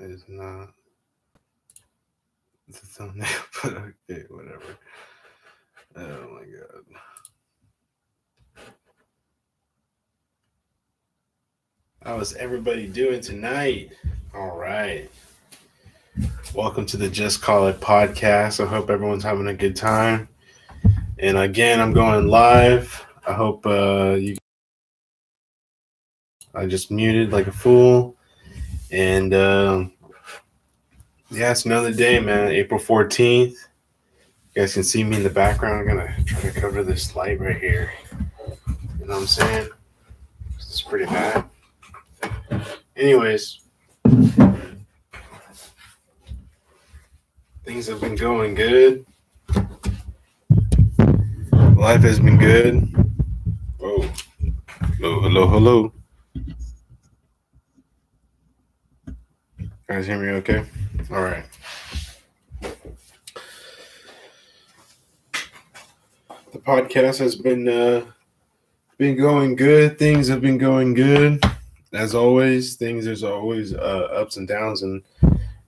is not the thumbnail, but okay, whatever. Oh my god. How is everybody doing tonight? All right. Welcome to the Just Call It podcast. I hope everyone's having a good time. And again, I'm going live. I hope I just muted like a fool. And yeah, it's another day, man. April 14th. You guys can see me in the background. I'm going to try to cover this light right here. You know what I'm saying? It's pretty bad. Anyways, things have been going good. Life has been good. Whoa. Hello. Guys hear me okay? All right. The podcast has been going good. Things have been going good. As always, there's always ups and downs and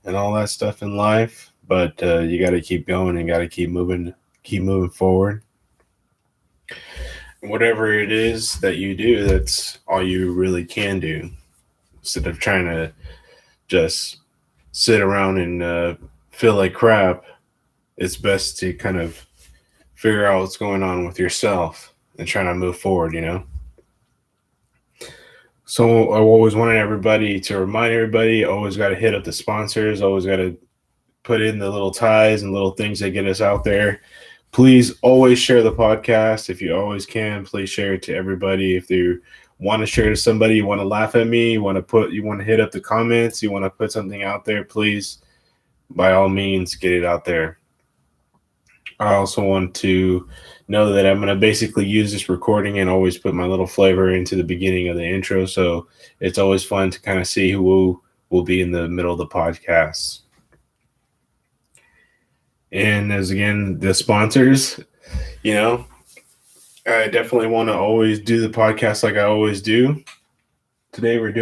all that stuff in life. But you got to keep going and got to keep moving forward. Whatever it is that you do, that's all you really can do. Instead of trying to just sit around and feel like crap, it's best to kind of figure out what's going on with yourself and trying to move forward, you know? So I always wanted everybody to remind everybody, always got to hit up the sponsors, always got to put in the little ties and little things that get us out there. Please always share the podcast. If you always can, please share it to everybody. If you want to share to somebody, you want to laugh at me, you want to hit up the comments, you want to put something out there, please, by all means, get it out there. I also want to know that I'm going to basically use this recording and always put my little flavor into the beginning of the intro. So it's always fun to kind of see who will be in the middle of the podcast. And as again, the sponsors, you know, I definitely want to always do the podcast like I always do. Today we're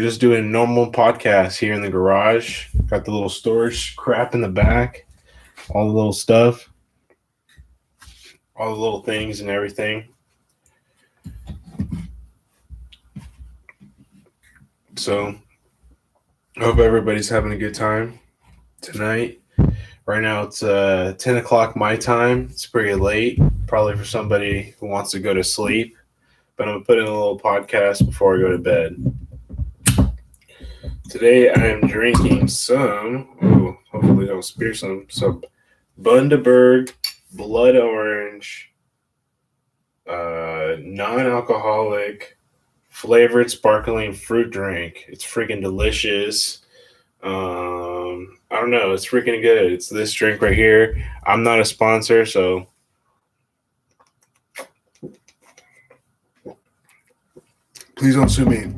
just doing a normal podcast here in the garage. Got the little storage crap in the back, all the little stuff, all the little things and everything. So I hope everybody's having a good time tonight. Right now it's 10 o'clock my time. It's pretty late, probably for somebody who wants to go to sleep. But I'm going to put in a little podcast before I go to bed. Today I am drinking hopefully don't spear some Bundaberg Blood Orange, non-alcoholic, flavored sparkling fruit drink. It's freaking delicious. I don't know. It's freaking good. It's this drink right here. I'm not a sponsor, so please don't sue me.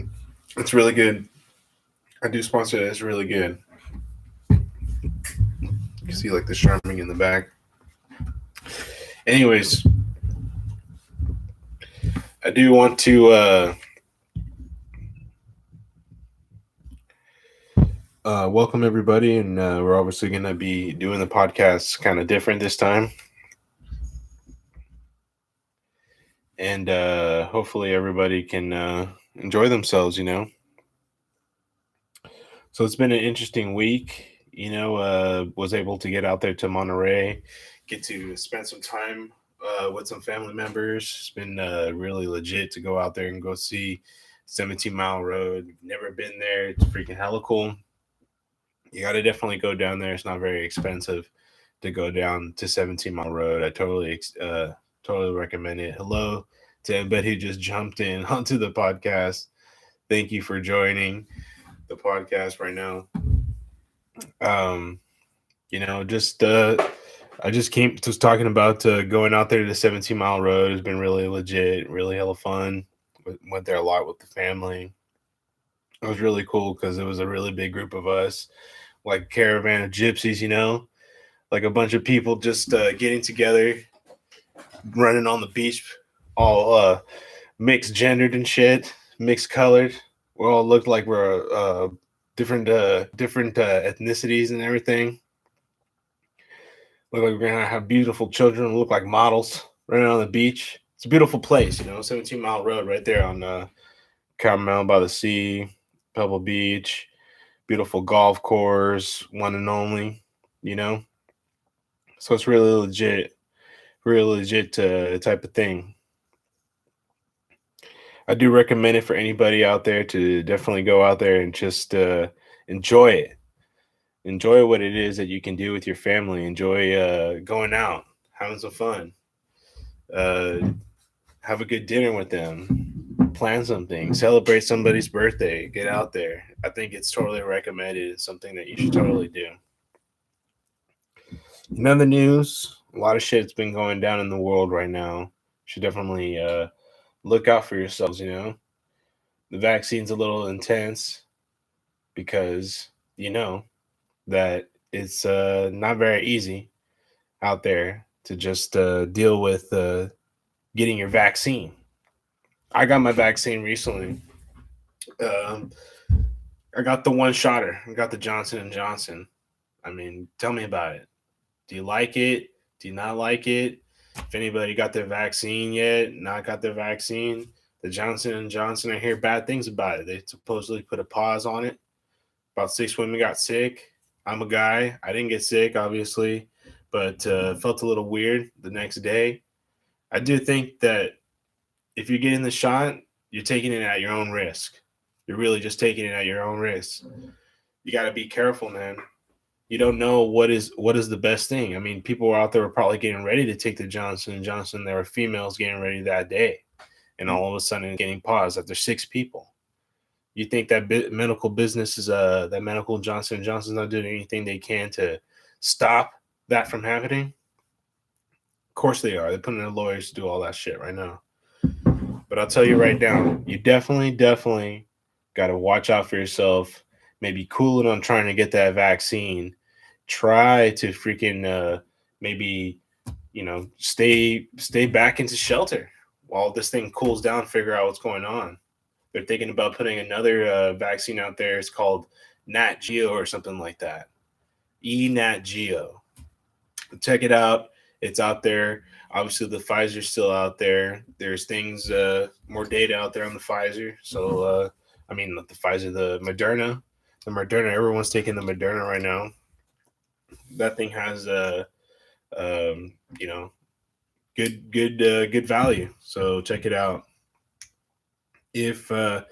It's really good. I do sponsor it. It's really good. You can see like the charming in the back. Anyways, I do want to welcome everybody, and we're obviously going to be doing the podcast kind of different this time. And hopefully everybody can enjoy themselves, you know. So it's been an interesting week, you know. Was able to get out there to Monterey, get to spend some time with some family members. It's been really legit to go out there and go see 17 Mile Road. Never been there. It's freaking hella cool. You got to definitely go down there. It's not very expensive to go down to 17 Mile Road. I totally recommend it. Hello to everybody who just jumped in onto the podcast. Thank you for joining the podcast right now. You know, just I just was talking about going out there to 17 Mile Road. It's been really legit, really hella fun. Went there a lot with the family. It was really cool because it was a really big group of us, like a caravan of gypsies, you know, like a bunch of people just getting together, running on the beach, all mixed gendered and shit, mixed colored. We all looked like we're different ethnicities and everything. Look like we're gonna have beautiful children look like models running on the beach. It's a beautiful place, 17 Mile Road right there on Carmel by the sea, Pebble Beach, beautiful golf course, one and only, you know. So it's really legit type of thing. I do recommend it for anybody out there to definitely go out there and just enjoy it. Enjoy what it is that you can do with your family. Enjoy going out, having some fun. Uh, have a good dinner with them. Plan something. Celebrate somebody's birthday. Get out there. I think it's totally recommended. It's something that you should totally do. In other news, a lot of shit's been going down in the world right now. Should definitely look out for yourselves. The vaccine's a little intense because you know that it's not very easy out there to just deal with getting your vaccine. I got my vaccine recently. Um, I got the one shotter. I got the Johnson and Johnson. I mean, tell me about it. Do you like it? Do you not like it? If anybody got their vaccine yet, not got their vaccine, the Johnson and Johnson, I hear bad things about it. They supposedly put a pause on it. About 6 women got sick. I'm a guy. I didn't get sick, obviously, but felt a little weird the next day. I do think that if you're getting the shot, you're taking it at your own risk. You're really just taking it at your own risk. You got to be careful, man. You don't know what is the best thing. I mean, people were out there were probably getting ready to take the Johnson and Johnson. There were females getting ready that day, and all of a sudden it's getting paused after 6 people. You think that medical business is that medical Johnson and Johnson's not doing anything they can to stop that from happening? Of course they are. They're putting their lawyers to do all that shit right now. But I'll tell you right now, you definitely got to watch out for yourself. Maybe cool it on trying to get that vaccine. Try to freaking maybe stay back into shelter while this thing cools down. Figure out what's going on. They're thinking about putting another vaccine out there. It's called Nat Geo or something like that. Nat Geo. Check it out. It's out there. Obviously, the Pfizer's still out there. There's things, more data out there on the Pfizer. So, I mean, not the Pfizer, the Moderna. The Moderna, everyone's taking the Moderna right now. That thing has, um, you know, good value. So check it out. If uh,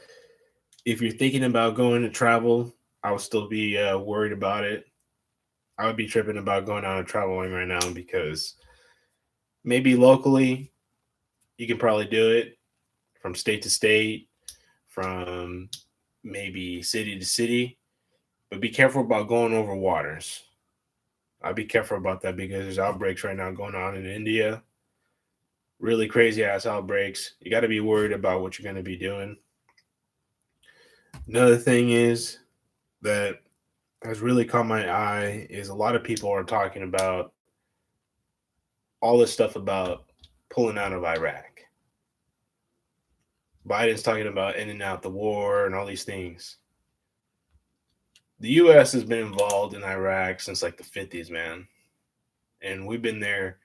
if you're thinking about going to travel, I would still be worried about it. I would be tripping about going out and traveling right now because maybe locally you can probably do it from state to state, from maybe city to city, but be careful about going over waters. I'd be careful about that because there's outbreaks right now going on in India, really crazy ass outbreaks. You got to be worried about what you're going to be doing. Another thing is that has really caught my eye is a lot of people are talking about all this stuff about pulling out of Iraq. Biden's talking about ending out the war and all these things. The U.S. has been involved in Iraq since like the 50s, man. And we've been there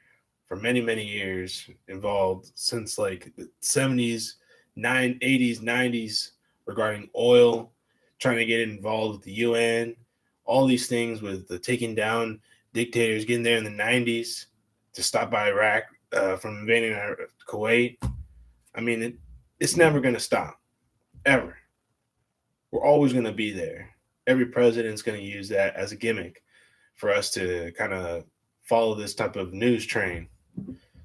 for many, many years, involved since like the 70s, 80s, 90s regarding oil, trying to get involved with the UN, all these things with the taking down dictators, getting there in the 90s to stop Iraq from invading Kuwait. I mean, it's never going to stop, ever. We're always going to be there. Every president's going to use that as a gimmick for us to kind of follow this type of news train.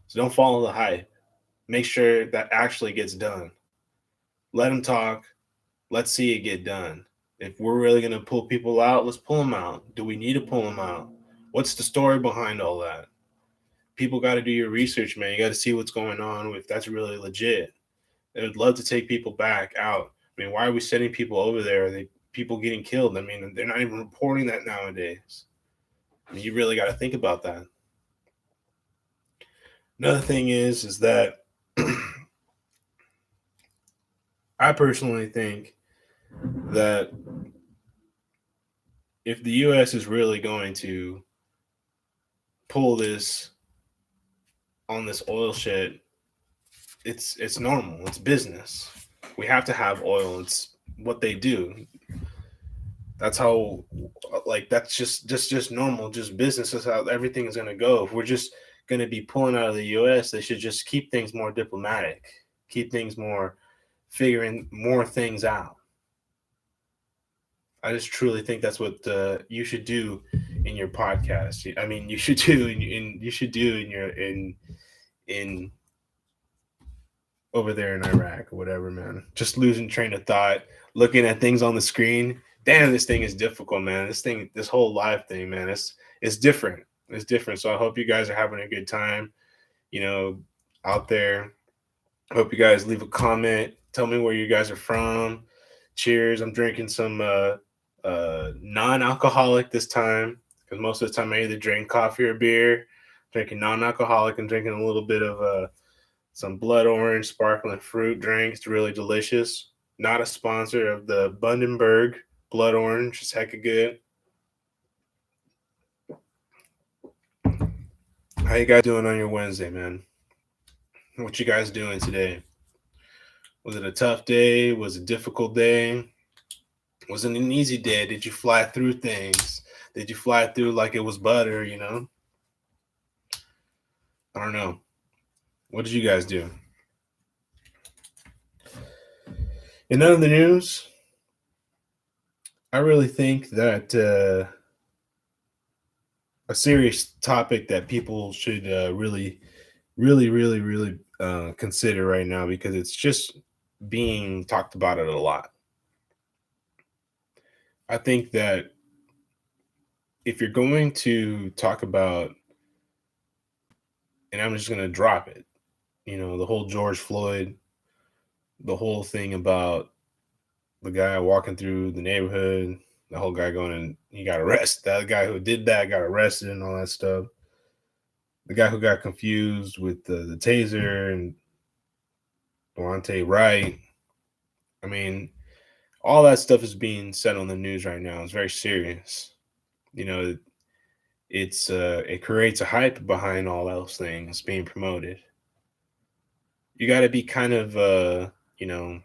So don't follow the hype. Make sure that actually gets done. Let them talk. Let's see it get done. If we're really going to pull people out, let's pull them out. Do we need to pull them out? What's the story behind all that? People got to do your research, man. You got to see what's going on, if that's really legit. They would love to take people back out. I mean, why are we sending people over there? Are they people getting killed? I mean, they're not even reporting that nowadays. I mean, you really got to think about that. Another thing is that I personally think that if the US is really going to pull this on this oil shit, it's normal. It's business. We have to have oil. It's what they do. That's how, like, that's just normal, just business. Is how everything is gonna go. If we're just gonna be pulling out of the US, they should just keep things more diplomatic, keep things more, figuring more things out. I just truly think that's what you should do in your podcast. I mean, you should do you should do in your in over there in Iraq or whatever, man. Just losing train of thought, looking at things on the screen. Damn, this thing is difficult, man. This whole live thing, man, it's different. It's different. So I hope you guys are having a good time, you know, out there. I hope you guys leave a comment. Tell me where you guys are from. Cheers. I'm drinking some non-alcoholic this time, because most of the time I either drink coffee or beer. Drinking non-alcoholic and drinking a little bit of some blood orange sparkling fruit drink. It's really delicious. Not a sponsor of the Bundaberg blood orange. It's hecka good. How you guys doing on your Wednesday, man? What you guys doing today? Was it a tough day? Was it a difficult day? Was it an easy day? Did you fly through things? Did you fly through like it was butter, you know? I don't know. What did you guys do? In other news, I really think that a serious topic that people should really consider right now, because it's just being talked about it a lot. I think that if you're going to talk about, and I'm just going to drop it, you know, the whole George Floyd, the whole thing about the guy walking through the neighborhood, the whole guy going and he got arrested. That guy who did that got arrested and all that stuff. The guy who got confused with the taser and Delonte Wright. I mean, all that stuff is being said on the news right now. It's very serious. You know, it creates a hype behind all those things being promoted. You got to be kind of you know,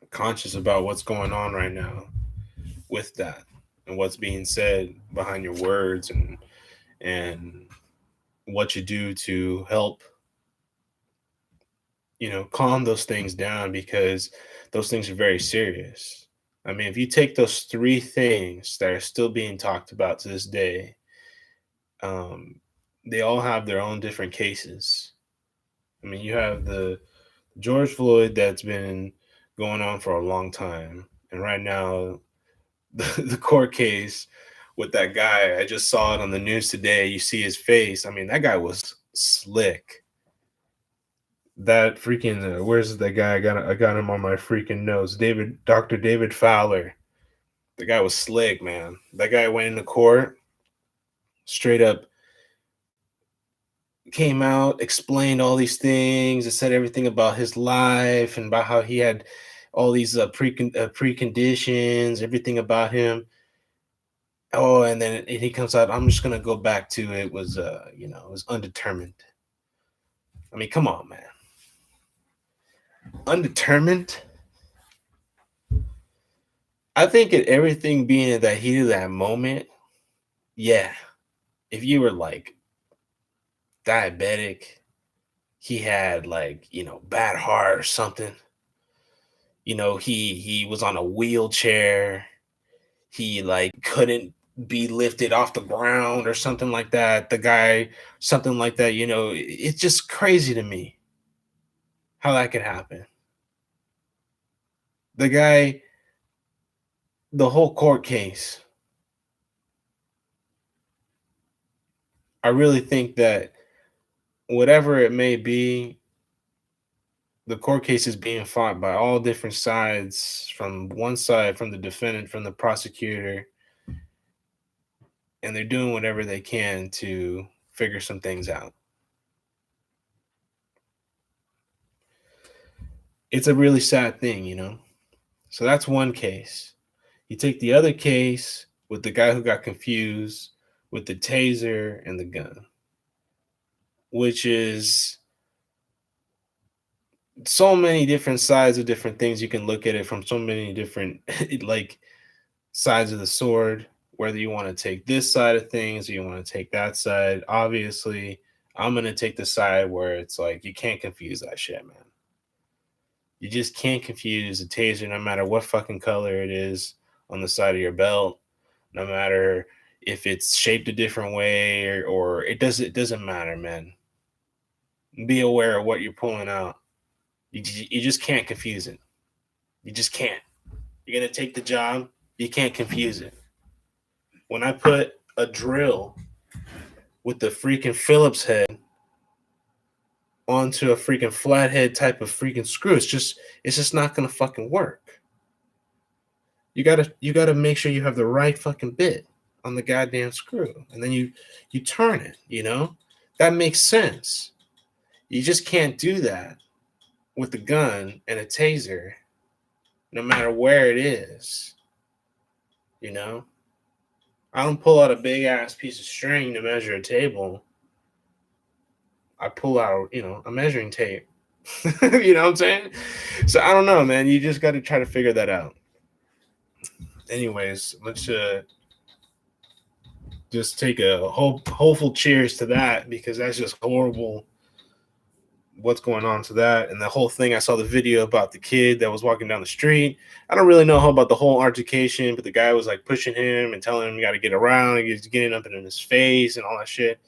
conscious about what's going on right now with that and what's being said behind your words, and what you do to help, you know, calm those things down, because those things are very serious. I mean, if you take those three things that are still being talked about to this day, um, they all have their own different cases. I mean, you have the George Floyd that's been going on for a long time, and right now, the court case with that guy, I just saw it on the news today. You see his face. I mean, that guy was slick. That freaking where's that guy? I got him on my freaking notes. Dr. David Fowler. The guy was slick, man. That guy went into court, straight up came out, explained all these things, and said everything about his life and about how he had all these preconditions, everything about him. Oh, and then he comes out. I'm just gonna go back to it was you know, it was undetermined. I mean, come on, man. Undetermined. I think at everything being at that heat of that moment, yeah. If you were like diabetic, he had like, you know, bad heart or something. You know, he was on a wheelchair. He like couldn't be lifted off the ground or something like that. The guy, something like that, you know, it's just crazy to me how that could happen. The guy, the whole court case, I really think that whatever it may be, the court case is being fought by all different sides, from one side, from the defendant, from the prosecutor, and they're doing whatever they can to figure some things out. It's a really sad thing, you know? So that's one case. You take the other case, with the guy who got confused with the taser and the gun, which is so many different sides of different things. You can look at it from so many different like sides of the sword, whether you want to take this side of things or you want to take that side. Obviously, I'm going to take the side where it's like you can't confuse that shit, man. You just can't confuse a taser no matter what fucking color it is on the side of your belt, no matter if it's shaped a different way or it doesn't matter, man. Be aware of what you're pulling out. You just can't confuse it. You just can't. You're gonna take the job. You can't confuse it. When I put a drill with the freaking Phillips head onto a freaking flathead type of freaking screw, it's just not gonna fucking work. You gotta make sure you have the right fucking bit on the goddamn screw, and then you turn it. That makes sense. You just can't do that with a gun and a taser, no matter where it is. You know, I don't pull out a big ass piece of string to measure a table. I pull out, a measuring tape. You know what I'm saying? So I don't know, man. You just got to try to figure that out. Anyways, let's just take a hopeful cheers to that, because that's just horrible what's going on to that. And the whole thing, I saw the video about the kid that was walking down the street. I don't really know about the whole altercation, but the guy was like pushing him and telling him you got to get around, and he's getting up in his face and all that shit.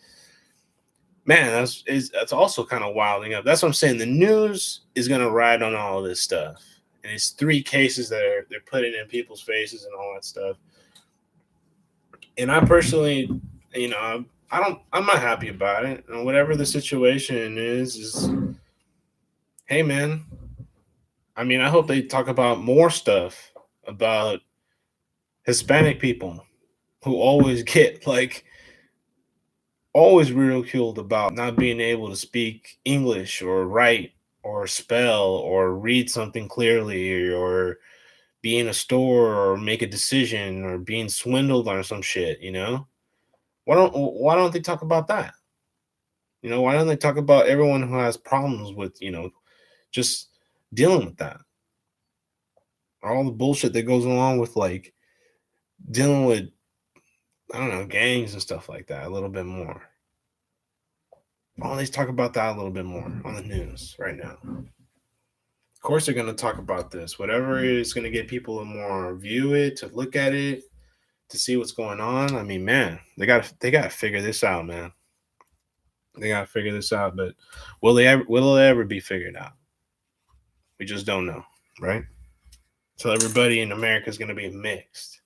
Man, that's also kind of wilding up. That's what I'm saying. The news is going to ride on all of this stuff. And it's 3 cases that they're putting in people's faces and all that stuff. And I personally, I'm not happy about it. And whatever the situation is hey, man, I mean, I hope they talk about more stuff about Hispanic people who always get always ridiculed about not being able to speak English or write or spell or read something clearly, or be in a store or make a decision, or being swindled on some shit. Why don't they talk about that? Why don't they talk about everyone who has problems with, just dealing with that? All the bullshit that goes along with like dealing with, I don't know, gangs and stuff like that a little bit more. Why don't they talk about that a little bit more on the news right now? Of course they're going to talk about this. Whatever is going to get people to more view it, to look at it, to see what's going on. I mean, man, they got to figure this out, man. They got to figure this out, but will it ever be figured out? We just don't know, right? So everybody in America is going to be mixed.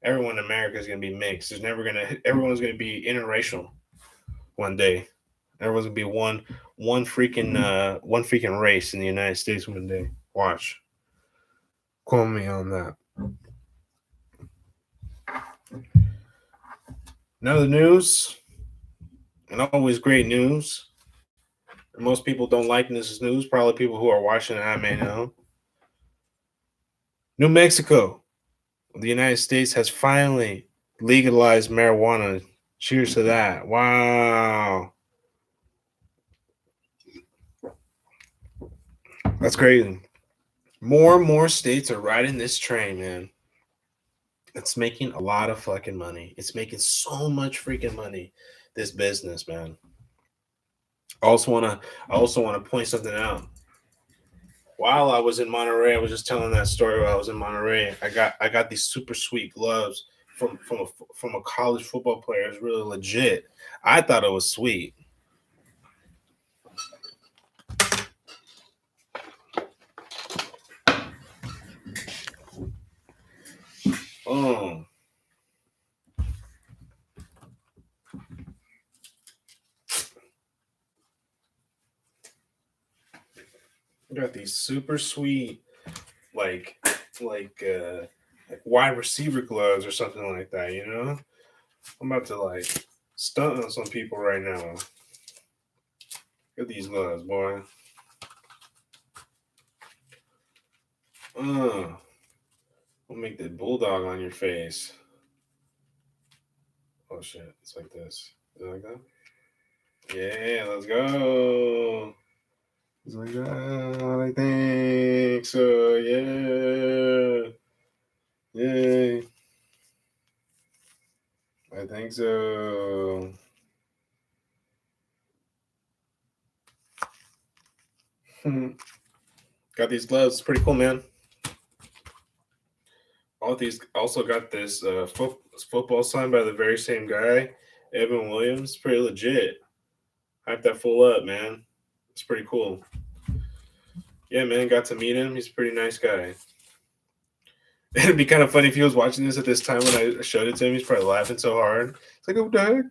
Everyone in America is going to be mixed. Everyone's going to be interracial one day. Everyone's going to be one freaking race in the United States one day. Watch. Quote me on that. Another news, and always great news. Most people don't like this news. Probably people who are watching it, I may know. New Mexico, the United States, has finally legalized marijuana. Cheers to that. Wow. That's crazy. More and more states are riding this train, man. It's making a lot of fucking money. It's making so much freaking money, this business, man. I also want to point something out. While I was in Monterey, I was just telling that story while I was in Monterey. I got these super sweet gloves from a college football player. It's really legit. I thought it was sweet. Oh. I got these super sweet, like wide receiver gloves or something like that, I'm about to like stunt on some people right now. Look at these gloves, boy. I'll make that bulldog on your face. Oh shit, it's like this. Is it like that? Yeah, let's go. It's like that. I think so. Yeah. Yay. I think so. Got these gloves. Pretty cool, man. All these also got this football signed by the very same guy, Evan Williams. Pretty legit. Hype that fool up, man. It's pretty cool. Yeah, man. Got to meet him. He's a pretty nice guy. It'd be kind of funny if he was watching this at this time when I showed it to him. He's probably laughing so hard. It's like, oh, dad.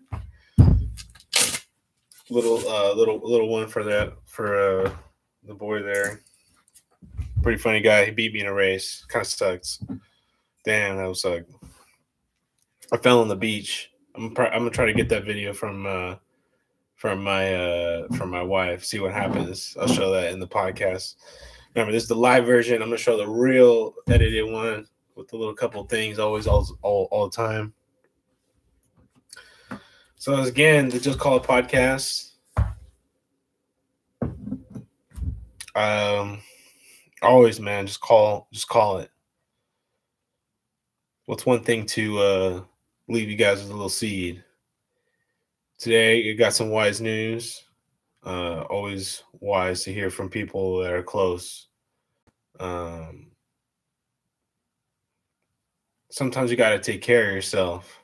Little one for that for the boy there. Pretty funny guy. He beat me in a race. Kind of sucks. Damn, that was suck. I fell on the beach. I'm gonna try to get that video from my wife. See what happens. I'll show that in the podcast. Remember, this is the live version. I'm gonna show the real edited one with the little couple things always all the time. So again, the Just Call It podcast. Always, man, just call it. What's one thing to leave you guys with a little seed? Today, you got some wise news. Always wise to hear from people that are close. Sometimes you got to take care of yourself.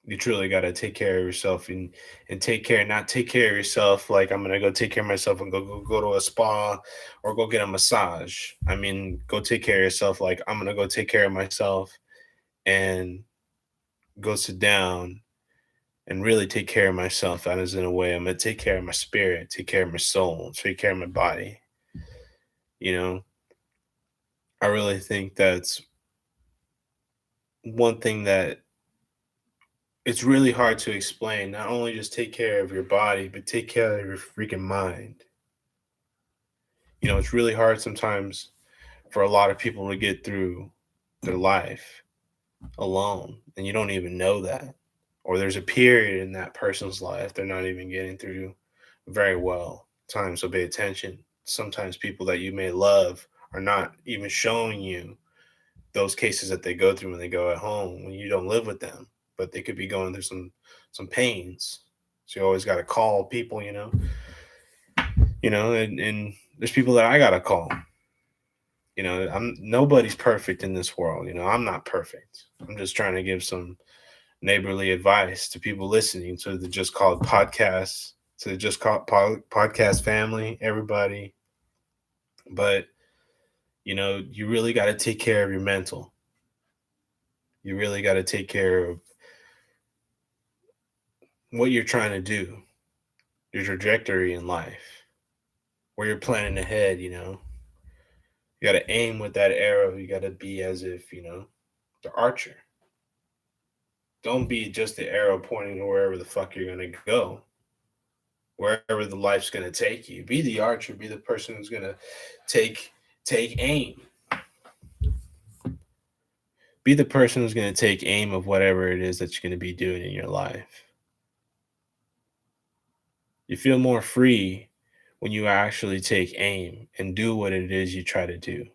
You truly got to take care of yourself and not take care of yourself like I'm gonna go take care of myself and go to a spa or go get a massage. I mean, go take care of yourself like I'm gonna go take care of myself and go sit down and really take care of myself. That is in a way I'm gonna take care of my spirit, take care of my soul, take care of my body. You know, I really think that's one thing that it's really hard to explain. Not only just take care of your body, but take care of your freaking mind. You know, it's really hard sometimes for a lot of people to get through their life alone, and you don't even know that. Or there's a period in that person's life they're not even getting through very well. Time, so pay attention. Sometimes people that you may love are not even showing you those cases that they go through when they go at home when you don't live with them, but they could be going through some pains. So you always got to call people, and there's people that I got to call. Nobody's perfect in this world. I'm not perfect. I'm just trying to give some neighborly advice to people listening to the Just Call It podcast, to the Just Call It podcast family, everybody. But you really got to take care of your mental. You really got to take care of what you're trying to do, your trajectory in life, where you're planning ahead. You got to aim with that arrow. You got to be as if the archer. Don't be just the arrow pointing to wherever the fuck you're gonna go, wherever the life's gonna take you. Be the archer. Be the person who's gonna take aim. Be the person who's gonna take aim of whatever it is that you're gonna be doing in your life. You feel more free when you actually take aim and do what it is you try to do.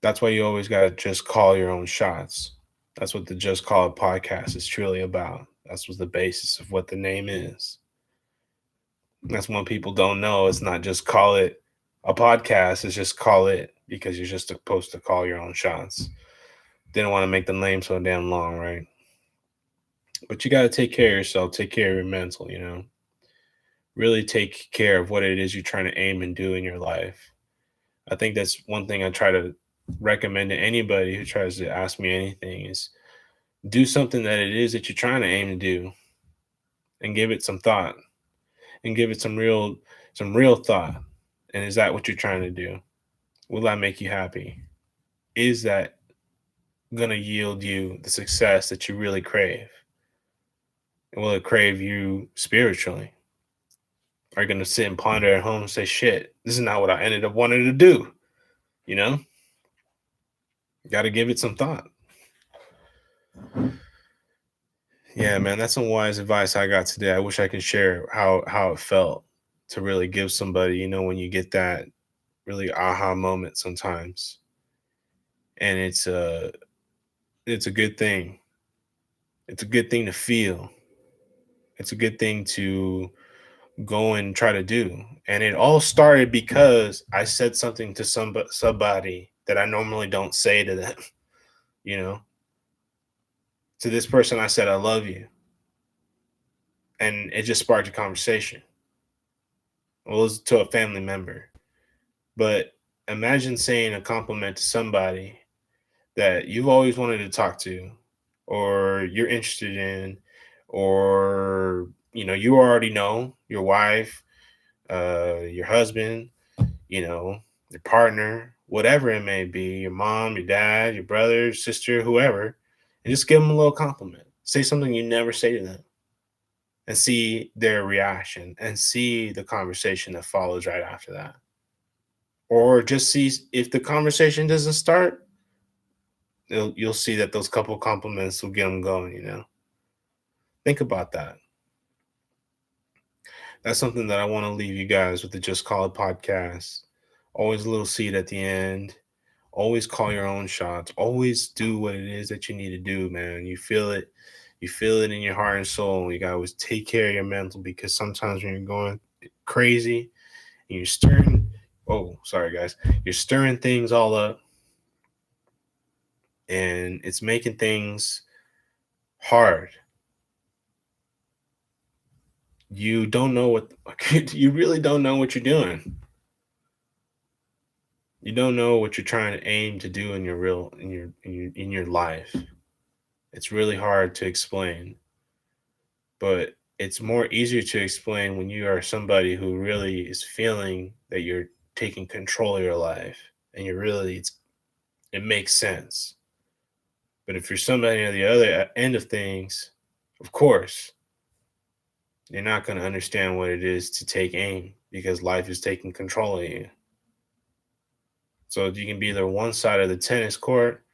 That's why you always gotta just call your own shots. That's what the Just Call It podcast is truly about. That's what the basis of what the name is. That's when people don't know. It's not just call it a podcast. It's just call it because you're just supposed to call your own shots. Didn't want to make the name so damn long, right? But you got to take care of yourself. Take care of your mental, Really take care of what it is you're trying to aim and do in your life. I think that's one thing I try to recommend to anybody who tries to ask me anything is do something that it is that you're trying to aim to do and give it some thought and give it some real thought. And is that what you're trying to do? Will that make you happy? Is that going to yield you the success that you really crave? And will it crave you spiritually? Are you going to sit and ponder at home and say, shit, this is not what I ended up wanting to do? You got to give it some thought. Yeah, man, that's some wise advice I got today. I wish I could share how it felt to really give somebody, when you get that really aha moment sometimes. And it's a good thing. It's a good thing to feel. It's a good thing to go and try to do. And it all started because I said something to somebody that I normally don't say to them, you know. To this person I said I love you, and it just sparked a conversation. Well, it was to a family member. But imagine saying a compliment to somebody that you've always wanted to talk to, or you're interested in, or you already know your wife, your husband, your partner, whatever it may be, your mom, your dad, your brother, your sister, whoever, and just give them a little compliment. Say something you never say to them, and see their reaction, and see the conversation that follows right after that. Or just see if the conversation doesn't start, you'll see that those couple compliments will get them going. Think about that. That's something that I want to leave you guys with the Just Call It podcast. Always a little seed at the end. Always call your own shots. Always do what it is that you need to do, man. You feel it. You feel it in your heart and soul. You got to always take care of your mental, because sometimes when you're going crazy and you're stirring, oh, sorry, guys, you're stirring things all up, and it's making things hard. You don't know what you really don't know what you're doing. You don't know what you're trying to aim to do in your in your life. It's really hard to explain, but it's more easier to explain when you are somebody who really is feeling that you're taking control of your life, and it makes sense. But if you're somebody on the other end of things, of course, you're not going to understand what it is to take aim, because life is taking control of you. So you can be either one side of the tennis court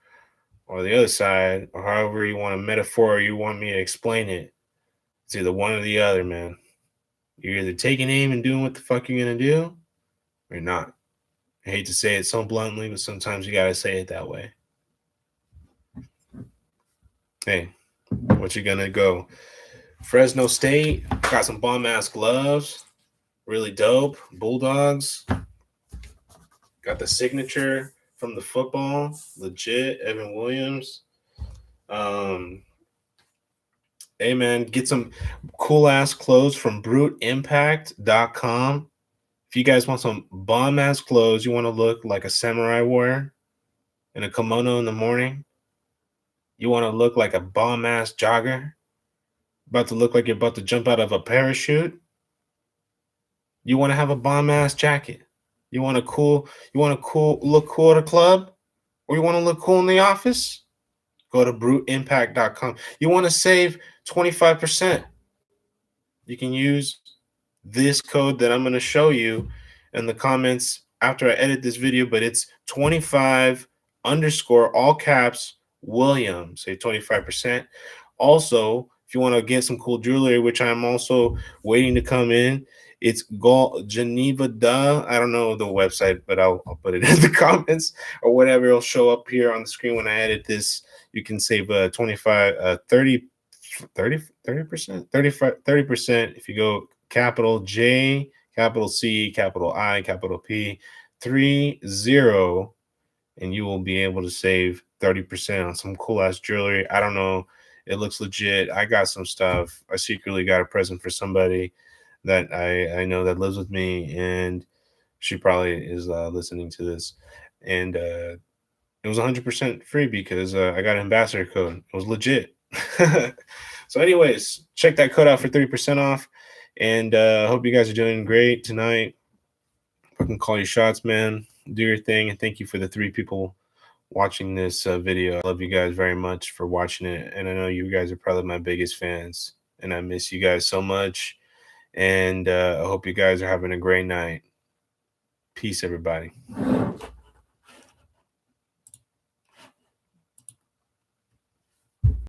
or the other side, or however you want to metaphor, you want me to explain it. It's either one or the other, man. You're either taking aim and doing what the fuck you're going to do, or not. I hate to say it so bluntly, but sometimes you got to say it that way. Hey, what you going to go? Fresno State got some bomb ass gloves. Really dope. Bulldogs. Got the signature from the football. Legit. Evan Williams. Hey man, get some cool ass clothes from bruteimpact.com. If you guys want some bomb ass clothes, you want to look like a samurai warrior in a kimono in the morning. You want to look like a bomb ass jogger, about to look like you're about to jump out of a parachute. You want to have a bomb ass jacket. You want to look cool at a club, or you want to look cool in the office? Go to bruteimpact.com. You want to save 25%. You can use this code that I'm going to show you in the comments after I edit this video, but it's 25 underscore all caps William. Say 25%. Also, if you want to get some cool jewelry, which I'm also waiting to come in, it's Geneva Duh. I don't know the website, but I'll put it in the comments or whatever. It'll show up here on the screen when I edit this. You can save 25, 30%, 30% if you go capital J, capital C, capital I, capital P, 30, and you will be able to save 30% on some cool ass jewelry. I don't know. It looks legit. I got some stuff. I secretly got a present for somebody that I know that lives with me, and she probably is listening to this. And it was 100% free because I got an ambassador code. It was legit. So anyways, check that code out for 30% off. And I hope you guys are doing great tonight. Fucking call your shots, man. Do your thing. And thank you for the 3 people watching this video. I love you guys very much for watching it. And I know you guys are probably my biggest fans. And I miss you guys so much. And I hope you guys are having a great night. Peace, everybody.